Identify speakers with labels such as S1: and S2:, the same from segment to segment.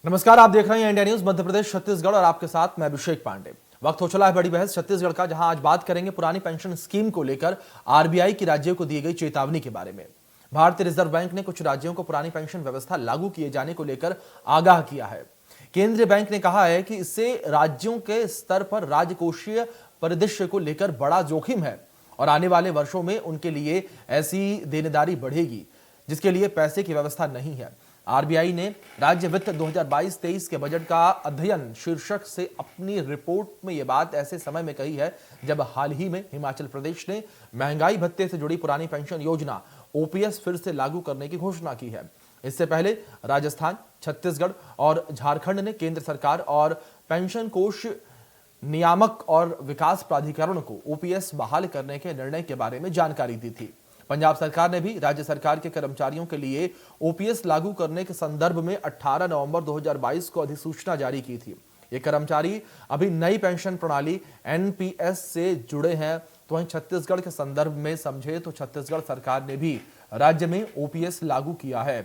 S1: नमस्कार, आप देख रहे हैं इंडिया न्यूज मध्य प्रदेश छत्तीसगढ़ और आपके साथ मैं अभिषेक पांडे। वक्त हो चला है बड़ी बहस छत्तीसगढ़ का, जहां आज बात करेंगे पुरानी पेंशन स्कीम को लेकर आरबीआई की राज्यों को दी गई चेतावनी के बारे में। भारतीय रिजर्व बैंक ने कुछ राज्यों को पुरानी पेंशन व्यवस्था लागू किए जाने को लेकर आगाह किया है। केंद्रीय बैंक ने कहा है कि इससे राज्यों के स्तर पर राजकोषीय परिदृश्य को लेकर बड़ा जोखिम है और आने वाले वर्षों में उनके लिए ऐसी देनदारी बढ़ेगी जिसके लिए पैसे की व्यवस्था नहीं है। आरबीआई ने राज्य वित्त 2022-23 के बजट का अध्ययन शीर्षक से अपनी रिपोर्ट में यह बात ऐसे समय में कही है जब हाल ही में हिमाचल प्रदेश ने महंगाई भत्ते से जुड़ी पुरानी पेंशन योजना ओपीएस फिर से लागू करने की घोषणा की है। इससे पहले राजस्थान, छत्तीसगढ़ और झारखंड ने केंद्र सरकार और पेंशन कोष नियामक और विकास प्राधिकरण को ओपीएस बहाल करने के निर्णय के बारे में जानकारी दी थी। पंजाब सरकार ने भी राज्य सरकार के कर्मचारियों के लिए ओपीएस लागू करने के संदर्भ में 18 नवंबर 2022 को अधिसूचना जारी की थी। ये कर्मचारी अभी नई पेंशन प्रणाली एनपीएस से जुड़े हैं। तो वहीं छत्तीसगढ़ के संदर्भ में समझे तो छत्तीसगढ़ सरकार ने भी राज्य में ओपीएस लागू किया है।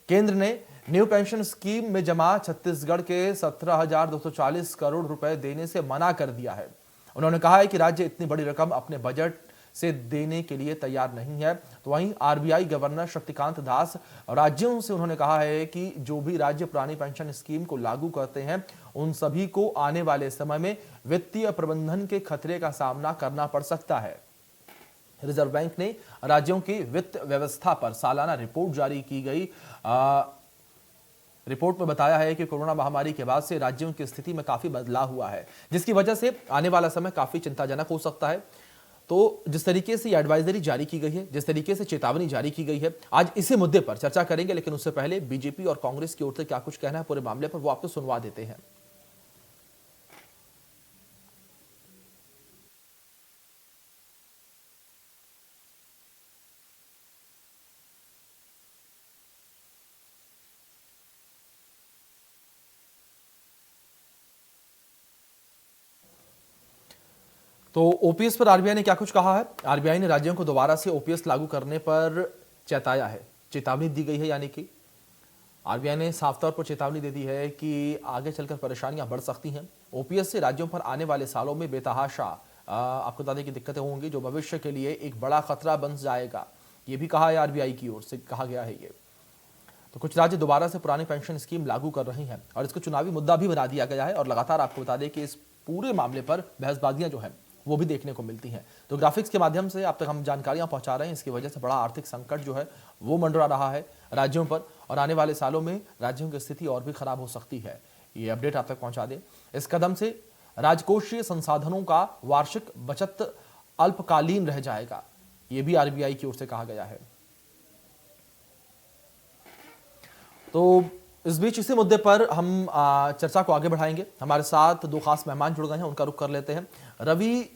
S1: केंद्र ने न्यू पेंशन स्कीम में जमा छत्तीसगढ़ के 17,240 करोड़ रुपए देने से मना कर दिया है। उन्होंने कहा है कि राज्य इतनी बड़ी रकम अपने बजट से देने के लिए तैयार नहीं है। तो वहीं आरबीआई गवर्नर शक्तिकांत दास राज्यों से उन्होंने कहा है कि जो भी राज्य पुरानी पेंशन स्कीम को लागू करते हैं उन सभी को आने वाले समय में वित्तीय प्रबंधन के खतरे का सामना करना पड़ सकता है। रिजर्व बैंक ने राज्यों की वित्त व्यवस्था पर सालाना रिपोर्ट जारी की गई। रिपोर्ट में बताया है कि कोरोना महामारी के बाद से राज्यों की स्थिति में काफी बदलाव हुआ है, जिसकी वजह से आने वाला समय काफी चिंताजनक हो सकता है। तो जिस तरीके से ये एडवाइजरी जारी की गई है, जिस तरीके से चेतावनी जारी की गई है, आज इसी मुद्दे पर चर्चा करेंगे। लेकिन उससे पहले बीजेपी और कांग्रेस की ओर से क्या कुछ कहना है पूरे मामले पर, वो आपको सुनवा देते हैं। तो ओपीएस पर आरबीआई ने क्या कुछ कहा है। आरबीआई ने राज्यों को दोबारा से ओपीएस लागू करने पर चेताया है, चेतावनी दी गई है। यानी कि आरबीआई ने साफ तौर पर चेतावनी दे दी है कि आगे चलकर परेशानियां बढ़ सकती हैं। ओपीएस से राज्यों पर आने वाले सालों में बेतहाशा आपको बता दें कि दिक्कतें होंगी, जो भविष्य के लिए एक बड़ा खतरा बन जाएगा। ये भी कहा है आरबीआई की ओर से, कहा गया है ये। तो कुछ राज्य दोबारा से पुरानी पेंशन स्कीम लागू कर रहे हैं और इसको चुनावी मुद्दा भी बना दिया गया है। और लगातार आपको बता दें कि इस पूरे मामले पर बहसबाजियां जो है वो भी देखने को मिलती हैं। तो ग्राफिक्स के माध्यम से आप तक हम जानकारियां पहुंचा रहे हैं। इसकी वजह से बड़ा आर्थिक संकट जो है वो मंडरा रहा है राज्यों पर, और आने वाले सालों में राज्यों की स्थिति और भी खराब हो सकती है। ये अपडेट आप तक पहुंचा दें। इस कदम से राजकोषीय संसाधनों का वार्षिक बचत अल्पकालीन रह जाएगा, ये भी आरबीआई की ओर से कहा गया है। तो इस बीच इसी मुद्दे पर हम चर्चा को आगे बढ़ाएंगे। हमारे साथ दो खास मेहमान जुड़ गए हैं, उनका रुख कर लेते हैं। रवि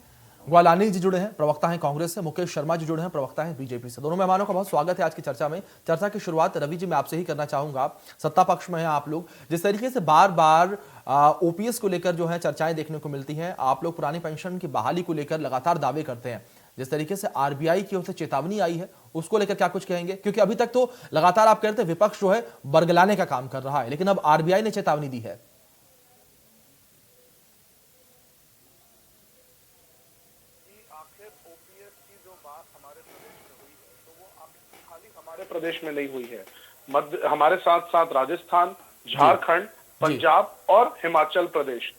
S1: ग्वालानी जी जुड़े हैं, प्रवक्ता हैं कांग्रेस से। मुकेश शर्मा जी जुड़े हैं, प्रवक्ता हैं बीजेपी से। दोनों मेहमानों का बहुत स्वागत है आज की चर्चा में। चर्चा की शुरुआत रवि जी मैं आपसे ही करना चाहूंगा। सत्ता पक्ष में हैं आप लोग, जिस तरीके से बार बार ओपीएस को लेकर जो है चर्चाएं देखने को मिलती हैं, आप लोग पुरानी पेंशन की बहाली को लेकर लगातार दावे करते हैं। जिस तरीके से आरबीआई की ओर से चेतावनी आई है उसको लेकर क्या कुछ कहेंगे? क्योंकि अभी तक तो लगातार आप कहते हैं विपक्ष जो है बरगलाने का काम कर रहा है, लेकिन अब आरबीआई ने चेतावनी दी है।
S2: हमारे प्रदेश में नहीं हुई है, मध्य हमारे साथ साथ राजस्थान, झारखंड, पंजाब और हिमाचल प्रदेश,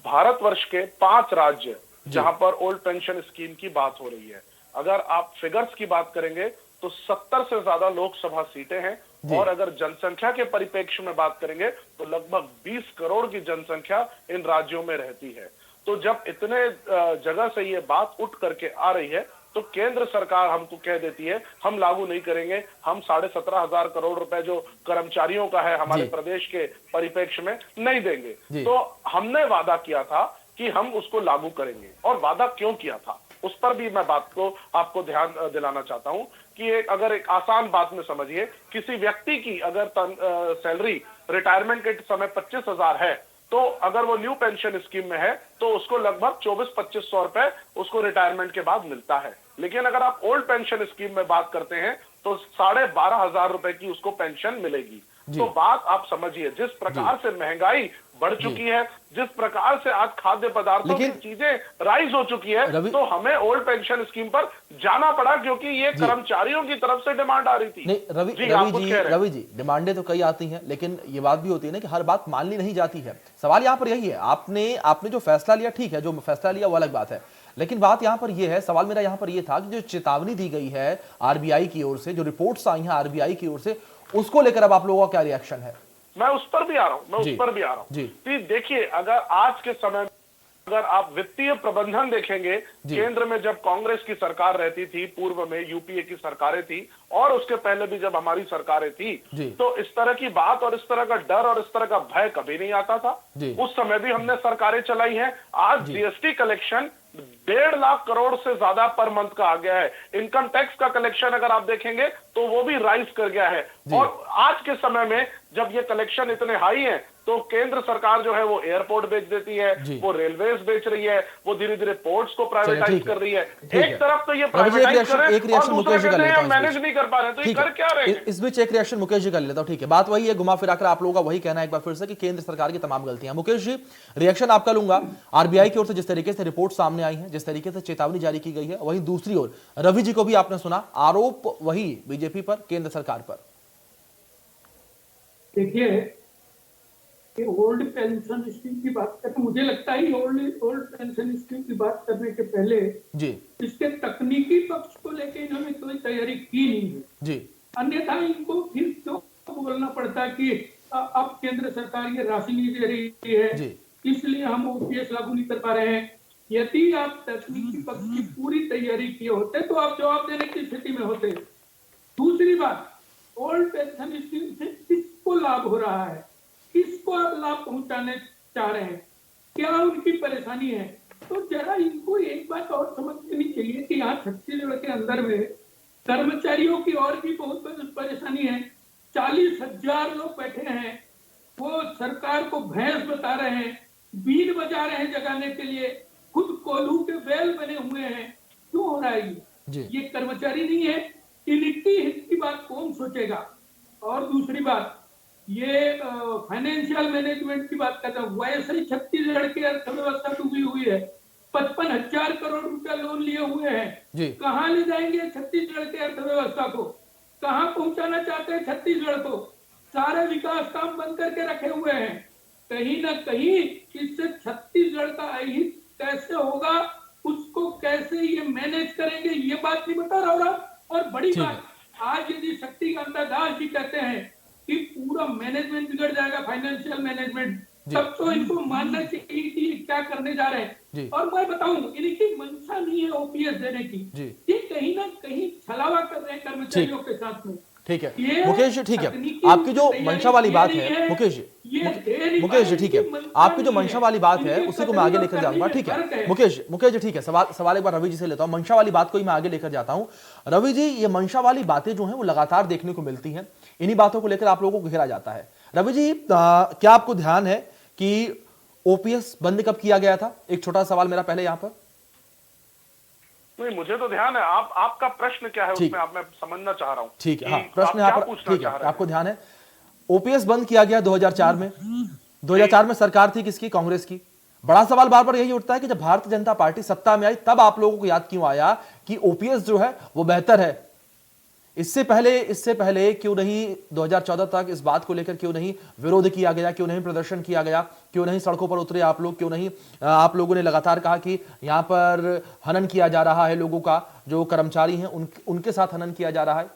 S2: भारतवर्ष के 5 राज्य जहां पर ओल्ड पेंशन स्कीम की बात हो रही है। अगर आप फिगर्स की बात करेंगे तो 70 से ज्यादा लोकसभा सीटें हैं, और अगर जनसंख्या के परिप्रेक्ष्य में बात करेंगे तो लगभग 20 करोड़ की जनसंख्या इन राज्यों में रहती है। तो जब इतने जगह से ये बात उठ करके आ रही है तो केंद्र सरकार हमको कह देती है हम लागू नहीं करेंगे, हम 17,500 करोड़ रुपए जो कर्मचारियों का है हमारे प्रदेश के परिप्रेक्ष्य में नहीं देंगे। तो हमने वादा किया था कि हम उसको लागू करेंगे, और वादा क्यों किया था उस पर भी मैं बात को आपको ध्यान दिलाना चाहता हूं कि अगर एक आसान बात में समझिए, किसी व्यक्ति की अगर सैलरी रिटायरमेंट के समय 25,000 है तो अगर वो न्यू पेंशन स्कीम में है तो उसको लगभग 24-2500 रुपए उसको रिटायरमेंट के बाद मिलता है। लेकिन अगर आप ओल्ड पेंशन स्कीम में बात करते हैं तो 12,500 रुपए की उसको पेंशन मिलेगी। तो बात आप समझिए, जिस प्रकार से महंगाई बढ़ चुकी है, जिस प्रकार से आज खाद्य पदार्थों की चीजें राइज हो चुकी है, तो हमें ओल्ड पेंशन स्कीम पर जाना पड़ा क्योंकि ये कर्मचारियों की तरफ से डिमांड आ रही थी।
S1: नहीं रवि जी डिमांडें तो कई आती हैं, लेकिन ये बात भी होती है ना कि हर बात मान ली नहीं जाती है। सवाल यहाँ पर यही है, आपने जो फैसला लिया, ठीक है, जो फैसला लिया वो अलग बात है, लेकिन बात यहां पर यह है, सवाल मेरा यहां पर यह था कि जो चेतावनी दी गई है आरबीआई की ओर से, जो रिपोर्ट्स आई हैं आरबीआई की ओर से, उसको लेकर अब आप लोगों का क्या रिएक्शन है?
S2: मैं उस पर भी आ रहा हूं, देखिए, अगर आज के समय में अगर आप वित्तीय प्रबंधन देखेंगे, केंद्र में जब कांग्रेस की सरकार रहती थी, पूर्व में यूपीए की सरकारें थी और उसके पहले भी जब हमारी सरकारें थी, तो इस तरह की बात और इस तरह का डर और इस तरह का भय कभी नहीं आता था। उस समय भी हमने सरकारें चलाई हैं। आज जीएसटी कलेक्शन 1.5 लाख करोड़ से ज्यादा पर मंथ का आ गया है। इनकम टैक्स का कलेक्शन अगर आप देखेंगे तो वो भी राइज कर गया है। और आज के समय में जब ये कलेक्शन इतने हाई हैं, तो केंद्र सरकार जो है वो एयरपोर्ट बेच देती है, वो रेलवेज बेच रही है, वो धीरे धीरे पोर्ट्स को प्राइवेटाइज कर रही है। एक तरफ तो ये प्राइवेटाइज कर रहे हैं और दूसरा कहते हैं हम मैनेज नहीं कर पा रहे, तो ये कर क्या रहे हैं?
S1: इस बीच एक रिएक्शन मुकेश जी कर लेता हूं। ठीक है, बात वही है, घुमा फिरा कर आप लोगों का वही कहना है एक बार फिर से कि केंद्र सरकार की तमाम गलतियां। मुकेश जी, रिएक्शन आपका लूंगा। आरबीआई की ओर से जिस तरीके से रिपोर्ट सामने आई है, जिस तरीके से चेतावनी जारी की गई है, वहीं दूसरी ओर रवि जी को भी आपने सुना, आरोप वही बीजेपी पर, केंद्र सरकार पर।
S3: देखिए, ओल्ड पेंशन स्कीम की बात करते, मुझे लगता है ओल्ड पेंशन स्कीम की बात करने के पहले जी इसके तकनीकी पक्ष को लेकर इन्होंने कोई तैयारी की नहीं है जी। अन्यथा इनको फिर क्यों बोलना पड़ता है कि अब केंद्र सरकार ये राशि नहीं दे रही है जी, इसलिए हम ओपीएस लागू नहीं कर पा रहे हैं। यदि आप तकनीकी पक्ष की पूरी तैयारी किए होते तो आप जवाब देने की स्थिति में होते। दूसरी बात, ओल्ड पेंशन स्कीम से किसको लाभ हो रहा है, किसको आप लाभ पहुंचाने चाह रहे हैं, क्या उनकी परेशानी है? तो जरा इनको एक बात और समझ लेनी चाहिए कि यहाँ छत्तीसगढ़ के अंदर में कर्मचारियों की और भी बहुत परेशानी है। 40,000 लोग बैठे हैं, वो सरकार को भैंस बता रहे हैं, बीन बजा रहे हैं जगाने के लिए, खुद कोल्हू के बैल बने हुए हैं। क्यों हो रहा है ये कर्मचारी नहीं है, इनकी हित की बात कौन सोचेगा? और दूसरी बात, ये फाइनेंशियल मैनेजमेंट की बात करता हूँ, वैसे ही छत्तीसगढ़ की अर्थव्यवस्था डूबी हुई है। 55,000 करोड़ रुपया लोन लिए हुए हैं, कहाँ ले जाएंगे छत्तीसगढ़ की अर्थव्यवस्था को? कहाँ पहुंचाना चाहते हैं छत्तीसगढ़ को? सारे विकास काम बंद करके रखे हुए हैं। कहीं ना कहीं इससे छत्तीसगढ़ का अहित कैसे होगा, उसको कैसे ये मैनेज करेंगे, ये बात नहीं बता रहा। और बड़ी बात, आज यदि शक्तिकांता दास जी कहते हैं कि पूरा मैनेजमेंट बिगड़ जाएगा, फाइनेंशियल मैनेजमेंट, तब तो इनको मानना चाहिए कि क्या करने जा रहे हैं। और मैं बताऊं, इनकी मंशा नहीं है ओपीएस देने की, ये कहीं ना कहीं छलावा कर रहे हैं कर्मचारियों के साथ में।
S1: ठीक है मुकेश जी, ठीक है, आपकी जो मंशा वाली बात है मुकेश जी ठीक है, आपकी जो मंशा वाली बात है उसी को मैं आगे लेकर जाऊंगा। ठीक है मुकेश जी, ठीक है, सवाल एक बार रवि जी से लेता हूं। मंशा वाली बात को ही मैं आगे लेकर जाता हूं। रवि जी, ये मंशा वाली बातें जो हैं वो लगातार देखने को मिलती हैं, इन्हीं बातों को लेकर आप लोगों को घेरा जाता है। रवि जी, क्या आपको ध्यान है कि ओपीएस बंद कब किया गया था? एक छोटा सवाल मेरा पहले यहां पर।
S2: नहीं, मुझे तो ध्यान है। आपका प्रश्न क्या है उसमें आप मैं समझना चाह रहा हूं।
S1: ठीक है, हाँ, प्रश्न यहाँ पर ठीक है, आपको ध्यान है। ओपीएस बंद किया गया 2004 में। 2004 में सरकार थी किसकी? कांग्रेस की। बड़ा सवाल बार बार यही उठता है कि जब भारतीय जनता पार्टी सत्ता में आई तब आप लोगों को याद क्यों आया कि ओपीएस जो है वो बेहतर है? इससे पहले क्यों नहीं 2014 तक इस बात को लेकर क्यों नहीं विरोध किया गया, क्यों नहीं प्रदर्शन किया गया, क्यों नहीं सड़कों पर उतरे आप लोग, क्यों नहीं आप लोगों ने लगातार कहा कि यहां पर हनन किया जा रहा है, लोगों का जो कर्मचारी हैं उनके साथ हनन किया जा रहा है?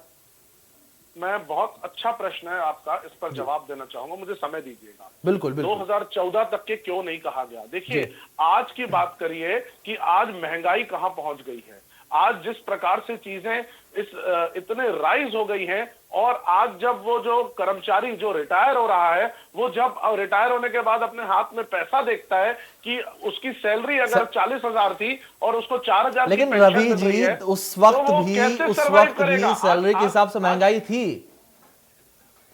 S2: मैं बहुत अच्छा प्रश्न है आपका, इस पर जवाब देना चाहूंगा, मुझे समय दीजिएगा।
S1: बिल्कुल
S2: 2014 तक के क्यों नहीं कहा गया? देखिए, आज की बात करिए कि आज महंगाई कहां पहुंच गई है। आज जिस प्रकार से चीजें इतने राइज हो गई हैं, और आज जब वो जो कर्मचारी जो रिटायर हो रहा है, वो जब रिटायर होने के बाद अपने हाथ में पैसा देखता है कि उसकी सैलरी अगर 40,000 थी और उसको 4,000,
S1: लेकिन रवि जी उस वक्त भी सैलरी के हिसाब से महंगाई थी।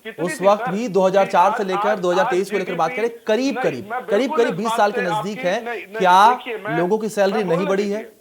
S2: कितनी
S1: उस
S2: थी
S1: वक्त
S2: सर?
S1: भी 2004 से
S2: आज-
S1: लेकर
S2: आज-
S1: 2023 को
S2: आज
S1: लेकर बात करें,
S2: GDP
S1: करीब
S2: नहीं,
S1: करीब
S2: मैं
S1: करीब
S2: बिल्कुल
S1: करीब
S2: इस
S1: 20
S2: बात
S1: साल के
S2: से
S1: नजदीक
S2: आपकी-
S1: है।
S2: नहीं, नहीं,
S1: क्या
S2: देखिए, मैं-
S1: लोगों की सैलरी
S2: मैं
S1: नहीं
S2: बोलने
S1: बढ़ी है?
S2: दीजिए।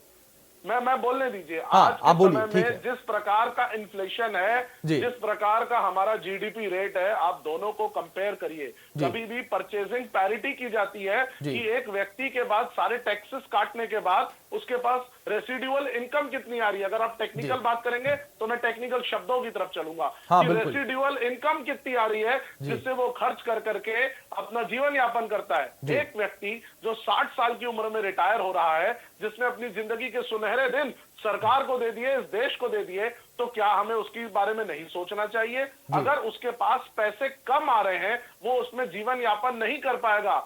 S2: मैं बोलने दीजिए।
S1: हाँ,
S2: आज के
S1: आप बोलिए,
S2: समय
S1: ठीक
S2: में
S1: है।
S2: जिस प्रकार का इन्फ्लेशन है,
S1: जी।
S2: जिस प्रकार का हमारा जीडीपी रेट है, आप दोनों को कंपेयर करिए।
S1: जी।
S2: कभी भी परचेजिंग पैरिटी की जाती है
S1: जी।
S2: कि एक व्यक्ति के बाद सारे टैक्सेस काटने के बाद उसके पास रेसिडुअल इनकम कितनी आ रही है। अगर आप टेक्निकल
S1: जी।
S2: बात करेंगे तो मैं टेक्निकल शब्दों की तरफ चलूंगा
S1: हाँ,
S2: कि
S1: बिल्कुल।
S2: रेसिडुअल इनकम कितनी आ रही है जिससे वो खर्च कर करके अपना जीवन यापन करता
S1: जी।
S2: है। एक व्यक्ति जो 60 साल की उम्र में रिटायर हो रहा है, जिसने अपनी जिंदगी के सुनहरे दिन सरकार को दे दिए, इस देश को दे दिए, तो क्या हमें उसके बारे में नहीं सोचना चाहिए? अगर उसके पास पैसे कम आ रहे हैं, वो उसमें जीवन यापन नहीं कर पाएगा।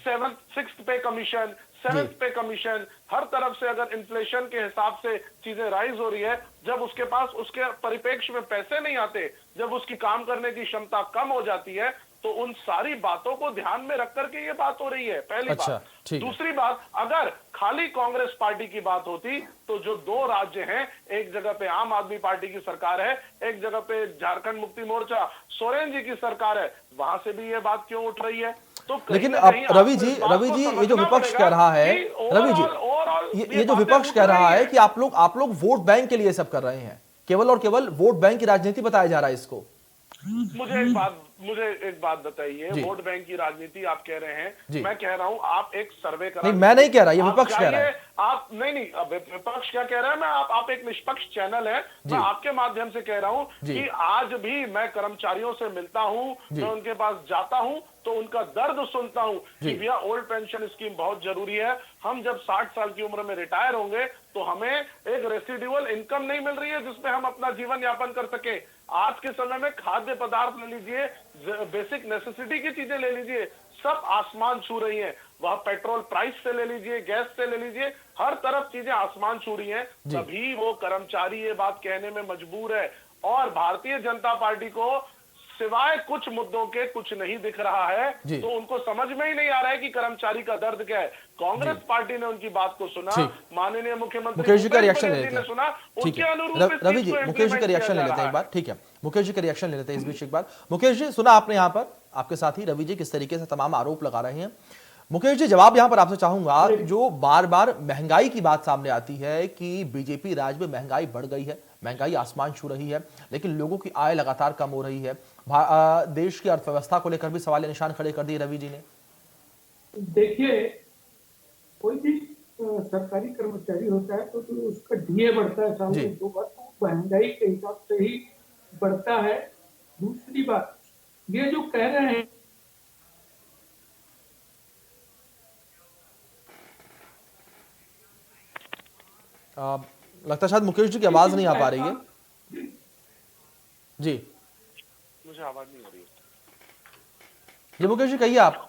S2: 6th पे कमीशन, 7th पे कमीशन, हर तरफ से अगर इन्फ्लेशन के हिसाब से चीजें राइज हो रही है, जब उसके पास उसके परिप्रेक्ष्य में पैसे नहीं आते, जब उसकी काम करने की क्षमता कम हो जाती है, तो उन सारी बातों को ध्यान में रख करके ये बात हो रही है। पहली
S1: अच्छा,
S2: बात।
S1: ठीक है।
S2: दूसरी बात, अगर खाली कांग्रेस पार्टी की बात होती तो जो 2 राज्य हैं, एक जगह पे आम आदमी पार्टी की सरकार है, एक जगह पे झारखंड मुक्ति मोर्चा सोरेन जी की सरकार है, वहां से भी ये बात क्यों उठ रही है? तो
S1: लेकिन अब रवि जी, ये जो विपक्ष कह रहा है, रवि जी, ये जो विपक्ष कह रहा है कि आप लोग वोट बैंक के लिए सब कर रहे हैं, केवल और केवल वोट बैंक की राजनीति बताया जा रहा है इसको।
S2: मुझे एक बात बताइए, वोट बैंक की राजनीति आप कह रहे हैं, मैं कह रहा हूं आप एक सर्वे करा।
S1: नहीं, मैं नहीं कह रहा, ये विपक्ष कह रहा है।
S2: आप नहीं, अब विपक्ष क्या कह रहा है? मैं आप एक निष्पक्ष चैनल है, मैं आपके माध्यम से कह रहा हूं कि आज भी मैं कर्मचारियों से मिलता हूं, मैं उनके पास जाता हूं तो उनका दर्द सुनता हूं कि भैया ओल्ड पेंशन स्कीम बहुत जरूरी है। हम जब 60 साल की उम्र में रिटायर होंगे तो हमें एक रेसिडुअल इनकम नहीं मिल रही है जिसमें हम अपना जीवन यापन कर सके। आज के समय में खाद्य पदार्थ ले लीजिए, बेसिक नेसेसिटी की चीजें ले लीजिए, सब आसमान छू रही हैं। वह पेट्रोल प्राइस से ले लीजिए, गैस से ले लीजिए, हर तरफ चीजें आसमान छू रही हैं। तभी वो कर्मचारी ये बात कहने में मजबूर है। और भारतीय जनता पार्टी को सिवाय कुछ मुद्दों के कुछ नहीं दिख रहा है, तो उनको समझ में ही नहीं आ रहा है कि कर्मचारी का दर्द क्या है। कांग्रेस पार्टी ने उनकी बात को सुना, माननीय मुख्यमंत्री
S1: मुकेश जी का रिएक्शन ले लेते हैं।
S2: सुना,
S1: ठीक
S2: उनके
S1: है,
S2: अनुरूप
S1: रवि जी, मुकेश जी का रिएक्शन ले लेते हैं एक बार। ठीक है, मुकेश जी का रिएक्शन ले लेते हैं इस बीच एक बार। मुकेश जी, सुना आपने यहाँ पर आपके साथी रवि जी किस तरीके से तमाम आरोप लगा रहे हैं। मुकेश जी, जवाब यहां पर आपसे चाहूंगा, जो बार बार महंगाई की बात सामने आती है कि बीजेपी राज में महंगाई बढ़ गई है, महंगाई आसमान छू रही है, लेकिन लोगों की आय लगातार कम हो रही है, देश की अर्थव्यवस्था को लेकर भी सवाल निशान खड़े कर दिए रवि जी ने।
S3: देखिए, कोई भी सरकारी कर्मचारी होता है तो उसका डीए बढ़ता है साल में 2 बार, तो महंगाई के हिसाब से ही बढ़ता है। दूसरी बात, ये जो कह रहे हैं
S1: लगता है शायद मुकेश जी की आवाज नहीं आ पा रही है। जी,
S2: मुझे आवाज नहीं आ रही है।
S1: जी मुकेश जी, कहिए आप।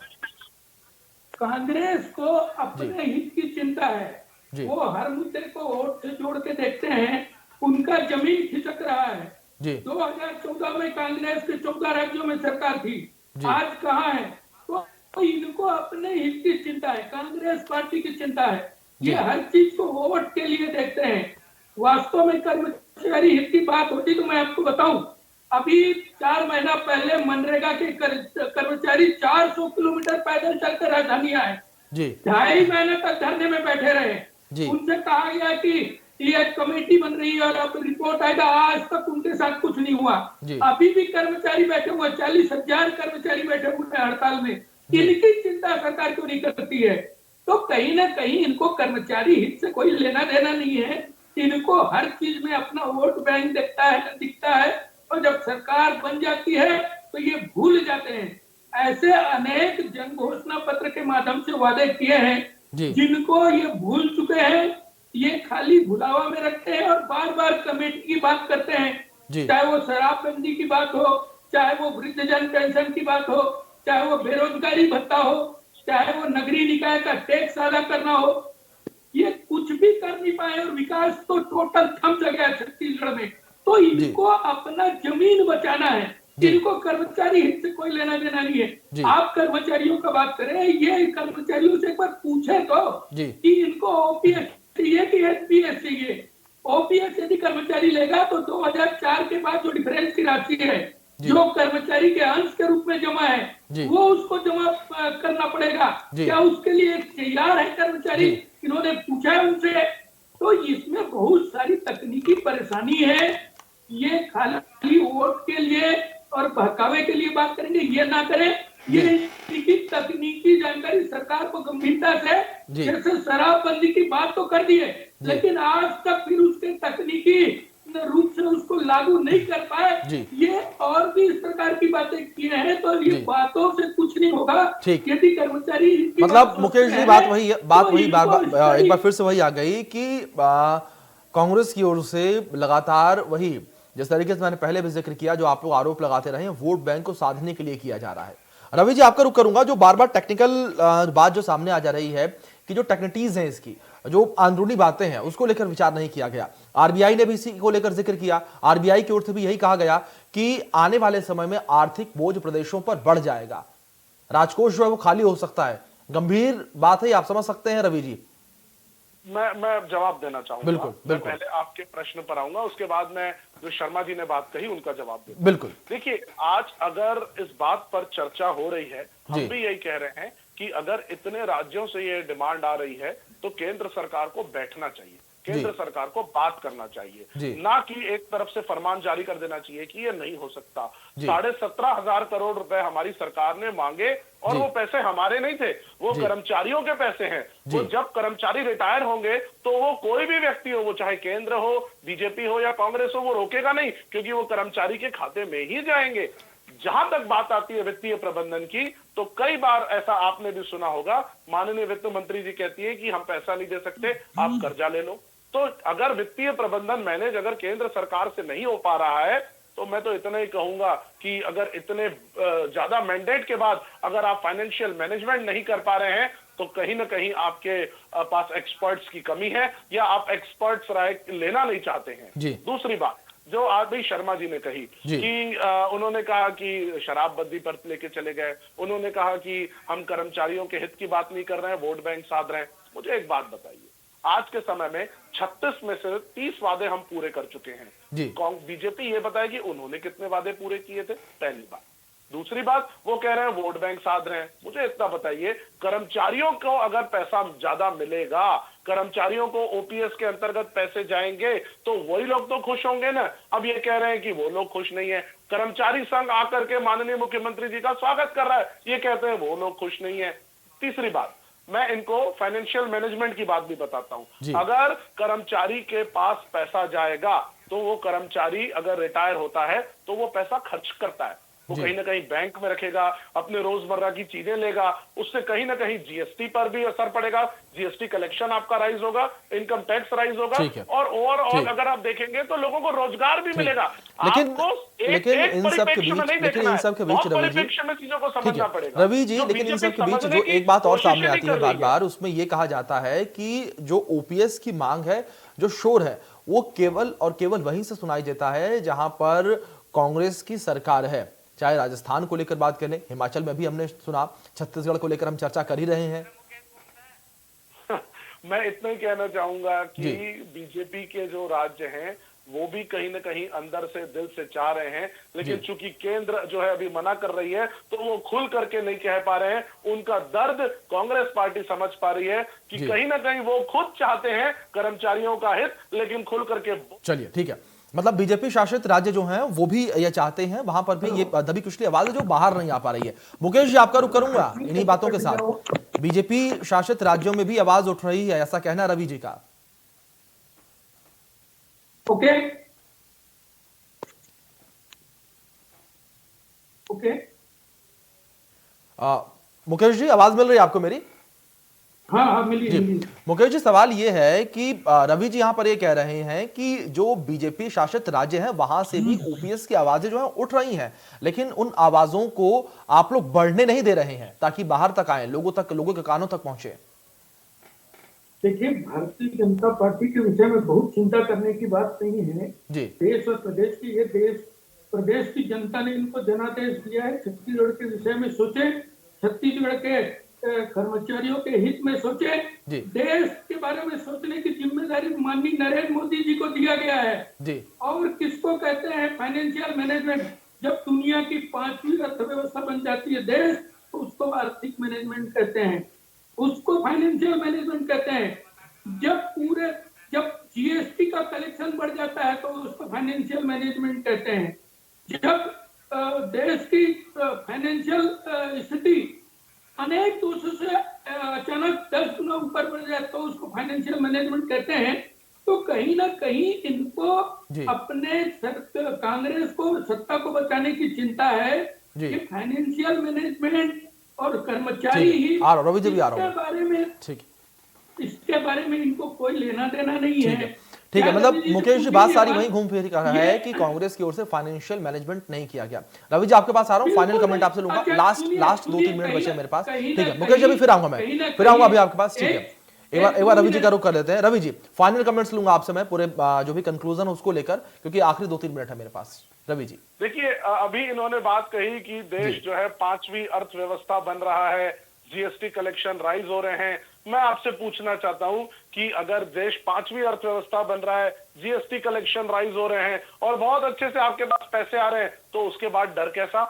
S3: कांग्रेस को अपने हित की चिंता है। वो हर मुद्दे को वोट से जोड़ के देखते हैं, उनका जमीन खिसक रहा है। 2014 में कांग्रेस के 14 राज्यों में सरकार थी, आज कहाँ है? तो इनको अपने हित की चिंता है, कांग्रेस पार्टी की चिंता है। ये हर चीज को वोट के लिए देखते हैं। वास्तव में कर्मचारी हित की बात होती तो मैं आपको बताऊं, अभी 4 महीना पहले मनरेगा के कर्मचारी 400 किलोमीटर पैदल चलकर राजधानी आए, 2.5 महीने तक धरने में बैठे रहे। उनसे कहा गया कि ये कमेटी बन रही है और अब रिपोर्ट आएगा, आज तक उनके साथ कुछ नहीं हुआ। अभी भी कर्मचारी बैठे हुए, 40,000 कर्मचारी बैठे हुए हैं हड़ताल में। इनकी चिंता सरकार क्यों नहीं करती है? तो कहीं ना कहीं इनको कर्मचारी हित से कोई लेना देना नहीं है। इनको हर चीज में अपना वोट बैंक दिखता है और जब सरकार बन जाती है तो ये भूल जाते हैं। ऐसे अनेक जन घोषणा पत्र के माध्यम से वादे किए हैं जिनको ये भूल चुके हैं। ये खाली भुलावा में रखते हैं और बार बार कमेटी की बात करते हैं, चाहे वो शराबबंदी की बात हो, चाहे वो वृद्धजन पेंशन की बात हो, चाहे वो बेरोजगारी भत्ता हो, चाहे वो नगरीय निकाय का टैक्स अदा करना हो। ये कुछ भी कर नहीं पाए और विकास तो टोटल थम गया छत्तीसगढ़ में। तो इनको अपना जमीन बचाना है, इनको कर्मचारी हित से कोई लेना देना नहीं है। आप कर्मचारियों का बात करें, ये कर्मचारियों से एक बार पूछे तो कि इनको ओपीएस चाहिए कि एसपीएस चाहिए। ओपीएस यदि कर्मचारी लेगा तो 2004 के बाद जो डिफरेंस की राशि है जो कर्मचारी के अंश के रूप में जमा है वो उसको जमा करना पड़ेगा। क्या उसके लिए तैयार है कर्मचारी? इन्होंने पूछा है उनसे। तो इसमें बहुत सारी तकनीकी परेशानी है। ये खाली वोट के लिए और बहकावे के लिए बात करेंगे, ये ना करें। ये तकनीकी जानकारी सरकार को गंभीरता से, जैसे शराबबंदी की बात तो कर दी है, लेकिन आज तक फिर उसके तकनीकी रूप से उसको लागू नहीं कर पाए। ये और भी इस प्रकार की बातें किए हैं, तो ये बातों से कुछ नहीं होगा। यदि कर्मचारी
S1: मतलब मुकेश जी बात वही बार एक बार फिर से वही आ गई कि कांग्रेस की ओर से लगातार वही जिस तरीके से मैंने पहले भी जिक्र किया, जो आप लोग आरोप लगाते रहे हैं, वोट बैंक को साधने के लिए किया जा रहा है। रवि जी आपका रुख करूंगा, जो बार बार टेक्निकल बात जो सामने आ जा रही है कि जो टेक्निटीज हैं इसकी, जो अंदरूनी बातें हैं उसको लेकर विचार नहीं किया गया। आरबीआई ने भी इसी को लेकर जिक्र किया। आरबीआई की ओर से भी यही कहा गया कि आने वाले समय में आर्थिक बोझ प्रदेशों पर बढ़ जाएगा, राजकोष जो है वो खाली हो सकता है। गंभीर बात है, आप समझ सकते हैं रवि जी?
S2: मैं जवाब देना चाहूंगा।
S1: बिल्कुल।
S2: पहले आपके प्रश्न पर आऊंगा, उसके बाद मैं जो शर्मा जी ने बात कही उनका जवाब दूंगा।
S1: बिल्कुल।
S2: देखिए, आज अगर इस बात पर चर्चा हो रही है, हम भी यही कह रहे हैं कि अगर इतने राज्यों से ये डिमांड आ रही है तो केंद्र सरकार को बैठना चाहिए, केंद्र सरकार को बात करना चाहिए, ना कि एक तरफ से फरमान जारी कर देना चाहिए कि ये नहीं हो सकता। 17,500 करोड़ रुपए हमारी सरकार ने मांगे और वो पैसे हमारे नहीं थे, वो कर्मचारियों के पैसे हैं। वो जब कर्मचारी रिटायर होंगे तो वो कोई भी व्यक्ति हो, वो चाहे केंद्र हो, बीजेपी हो या कांग्रेस हो, वो रोकेगा नहीं, क्योंकि वो कर्मचारी के खाते में ही जाएंगे। जहां तक बात आती है वित्तीय प्रबंधन की, तो कई बार ऐसा आपने भी सुना होगा, माननीय वित्त मंत्री जी कहती है कि हम पैसा नहीं दे सकते, आप कर्जा ले लो। तो अगर वित्तीय प्रबंधन मैनेज अगर केंद्र सरकार से नहीं हो पा रहा है, तो मैं तो इतना ही कहूंगा कि अगर इतने ज्यादा मैंडेट के बाद अगर आप फाइनेंशियल मैनेजमेंट नहीं कर पा रहे हैं, तो कहीं ना कहीं आपके पास एक्सपर्ट्स की कमी है, या आप एक्सपर्ट्स राय लेना नहीं चाहते हैं। दूसरी बात जो आज भी शर्मा जी ने कही कि उन्होंने कहा कि शराबबंदी पर लेके चले गए, उन्होंने कहा कि हम कर्मचारियों के हित की बात नहीं कर रहे हैं, वोट बैंक साध रहे हैं। मुझे एक बात बताइए, आज के समय में 36 में से 30 वादे हम पूरे कर चुके हैं। बीजेपी ये बताए कि उन्होंने कितने वादे पूरे किए थे, पहली बात। दूसरी बात, वो कह रहे हैं वोट बैंक साध रहे हैं। मुझे इतना बताइए, कर्मचारियों को अगर पैसा ज्यादा मिलेगा, कर्मचारियों को ओपीएस के अंतर्गत पैसे जाएंगे, तो वही लोग तो खुश होंगे ना। अब ये कह रहे हैं कि वो लोग खुश नहीं है। कर्मचारी संघ आकर के माननीय मुख्यमंत्री जी का स्वागत कर रहा है, ये कहते हैं वो लोग खुश नहीं है। तीसरी बात, मैं इनको फाइनेंशियल मैनेजमेंट की बात भी बताता हूं। अगर कर्मचारी के पास पैसा जाएगा तो वो कर्मचारी अगर रिटायर होता है तो वो पैसा खर्च करता है, वो कहीं ना कहीं बैंक में रखेगा, अपने रोजमर्रा की चीजें लेगा, उससे कहीं ना कहीं जीएसटी पर भी असर पड़ेगा, जीएसटी कलेक्शन आपका राइज होगा, इनकम टैक्स राइज होगा, और ओवरऑल अगर आप देखेंगे तो लोगों को रोजगार भी मिलेगा।
S1: लेकिन इन सब के बीच रवि जी, लेकिन इन सब के बीच जो एक बात और सामने आती है बार बार, उसमें यह कहा जाता है कि जो ओपीएस की मांग है, जो शोर है, वो केवल और केवल वहीं से सुनाई देता है जहां पर कांग्रेस की सरकार है। चाहे राजस्थान को लेकर बात करें, हिमाचल में भी हमने सुना, छत्तीसगढ़ को लेकर हम चर्चा कर ही रहे हैं।
S2: मैं इतना ही कहना चाहूंगा कि बीजेपी के जो राज्य हैं वो भी कहीं ना कहीं अंदर से दिल से चाह रहे हैं, लेकिन चूंकि केंद्र जो है अभी मना कर रही है, तो वो खुल करके नहीं कह पा रहे हैं। उनका दर्द कांग्रेस पार्टी समझ पा रही है कि कहीं ना कहीं वो खुद चाहते हैं कर्मचारियों का हित, लेकिन खुल करके।
S1: चलिए ठीक है, मतलब बीजेपी शासित राज्य जो हैं वो भी ये चाहते हैं, वहां पर भी ये दबी कुचली आवाज है जो बाहर नहीं आ पा रही है। मुकेश जी आपका रुख करूंगा इन्हीं बातों के साथ। बीजेपी शासित राज्यों में भी आवाज उठ रही है, ऐसा कहना रवि जी का।
S3: ओके ओके
S1: मुकेश जी आवाज मिल रही है आपको मेरी?
S3: हाँ मिली।
S1: मुकेश जी, सवाल ये है कि रवि जी यहाँ पर ये कह रहे हैं कि जो बीजेपी शासित राज्य हैं वहां से भी ओपीएस की आवाजें जो है उठ रही हैं, लेकिन उन आवाजों को आप लोग बढ़ने नहीं दे रहे हैं ताकि बाहर तक आए, लोगों के कानों तक पहुंचे।
S3: देखिए, भारतीय जनता पार्टी के विषय में बहुत चिंता करने की बात नहीं है जी। देश और प्रदेश की, ये देश प्रदेश की जनता ने इनको जनादेश दिया है, छत्तीसगढ़ के विषय में सोचे, छत्तीसगढ़ के कर्मचारियों के हित में सोचे, देश के बारे में सोचने की जिम्मेदारी माननीय नरेंद्र मोदी जी को दिया गया है जी। और किसको कहते हैं फाइनेंशियल मैनेजमेंट, जब दुनिया की 5वीं अर्थव्यवस्था बन जाती है देश, तो उसको आर्थिक मैनेजमेंट कहते हैं, उसको फाइनेंशियल मैनेजमेंट कहते हैं। जब जीएसटी का कलेक्शन बढ़ जाता है तो उसको फाइनेंशियल मैनेजमेंट कहते हैं। जब देश की फाइनेंशियल स्थिति अनेक दोषों से अचानक 10 गुना ऊपर बढ़ जाए तो उसको फाइनेंशियल मैनेजमेंट कहते हैं। तो कहीं ना कहीं इनको अपने कांग्रेस को सत्ता को बचाने की चिंता है कि फाइनेंशियल मैनेजमेंट और कर्मचारी ही
S1: रवि जी भी आ रहा हूं
S3: बारे में, इसके बारे में इनको कोई लेना देना नहीं है।
S1: ठीक है, मतलब मुकेश जी बात सारी वहीं घूम फिर कहा है कि कांग्रेस की ओर से फाइनेंशियल मैनेजमेंट नहीं किया गया। रवि जी आपके पास आ रहा हूं, फाइनल कमेंट आपसे लूंगा, लास्ट 2-3 मिनट बचे मेरे पास। ठीक है मुकेश जी, अभी फिर आऊंगा मैं, फिर आऊंगा अभी आपके पास। ठीक है, एक बार रवि जी का रुख कर लेते हैं। रवि जी फाइनल कमेंट्स लूंगा आपसे मैं पूरे जो भी कंक्लूजन उसको लेकर, क्योंकि आखिरी 2-3 मिनट है मेरे पास। रवि जी
S2: देखिए, अभी इन्होंने बात कही कि देश जो है 5वीं अर्थव्यवस्था बन रहा है, जीएसटी कलेक्शन राइज हो रहे हैं। मैं आपसे पूछना चाहता हूं कि अगर देश 5वीं अर्थव्यवस्था बन रहा है, जीएसटी कलेक्शन राइज हो रहे हैं और बहुत अच्छे से आपके पास पैसे आ रहे हैं, तो उसके बाद डर कैसा?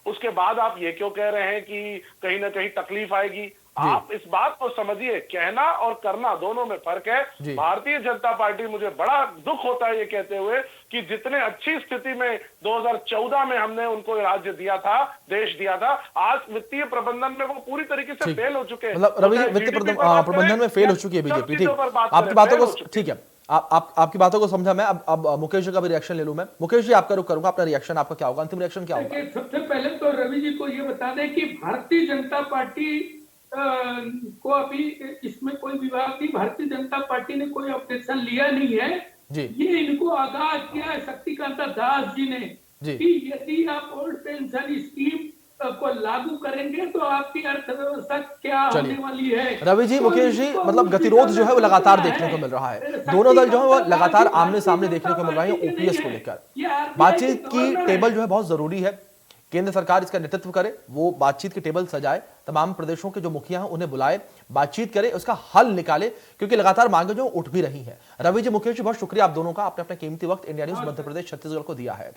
S2: उसके बाद आप ये क्यों कह रहे हैं कि कहीं ना कहीं तकलीफ आएगी? आप इस बात को समझिए, कहना और करना दोनों में फर्क है। भारतीय जनता पार्टी, मुझे बड़ा दुख होता है ये कहते हुए कि जितने अच्छी स्थिति में 2014 में हमने उनको राज्य दिया था, देश दिया था, आज वित्तीय प्रबंधन में वो पूरी तरीके से फेल हो चुके हैं।
S1: मतलब रवि जी वित्तीय प्रबंधन में फेल हो चुकी है बीजेपी। ठीक, आपकी बातों को ठीक है, आपकी बातों को समझा मैं। अब मुकेश जी का भी रिएक्शन ले लूं मैं। मुकेश जी आपका रुख करूंगा, अपना रिएक्शन आपका क्या होगा, अंतिम रिएक्शन क्या होगा?
S3: सबसे पहले तो रवि जी को ये बता दें कि भारतीय जनता पार्टी को अभी इसमें कोई विवाद नहीं, भारतीय जनता पार्टी ने कोई ऑब्जेक्शन लिया नहीं है जी। ये इनको आगाह किया है शक्तिकांत दास जी ने कि यदि आप ओल्ड पेंशन स्कीम को लागू करेंगे तो आपकी अर्थव्यवस्था क्या होने वाली है।
S1: रवि जी, मुकेश जी, मतलब गतिरोध जो है वो लगातार देखने को मिल रहा है। दोनों दल जो है वो लगातार आमने सामने देखने को मिल रहे हैं ओपीएस को लेकर। बातचीत की टेबल जो है बहुत जरूरी है, केंद्र सरकार इसका नेतृत्व करे, वो बातचीत की टेबल सजाए, तमाम प्रदेशों के जो मुखिया हैं उन्हें बुलाए, बातचीत करे, उसका हल निकाले, क्योंकि लगातार मांगे जो उठ भी रही हैं। रवि जी, मुकेश जी, बहुत शुक्रिया आप दोनों का, आपने अपना कीमती वक्त इंडिया न्यूज मध्य प्रदेश छत्तीसगढ़ को दिया है।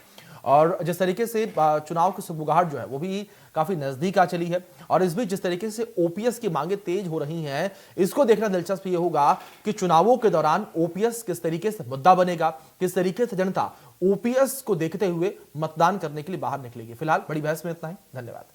S1: और जिस तरीके से चुनाव की सुगबुगाहट जो है वो भी काफी नजदीक आ चली है, और इस बीच जिस तरीके से ओपीएस की मांगे तेज हो रही हैं, इसको देखना दिलचस्प ये होगा कि चुनावों के दौरान ओपीएस किस तरीके से मुद्दा बनेगा, किस तरीके से जनता ओपीएस को देखते हुए मतदान करने के लिए बाहर निकलेगी। फिलहाल बड़ी बहस में इतना ही, धन्यवाद।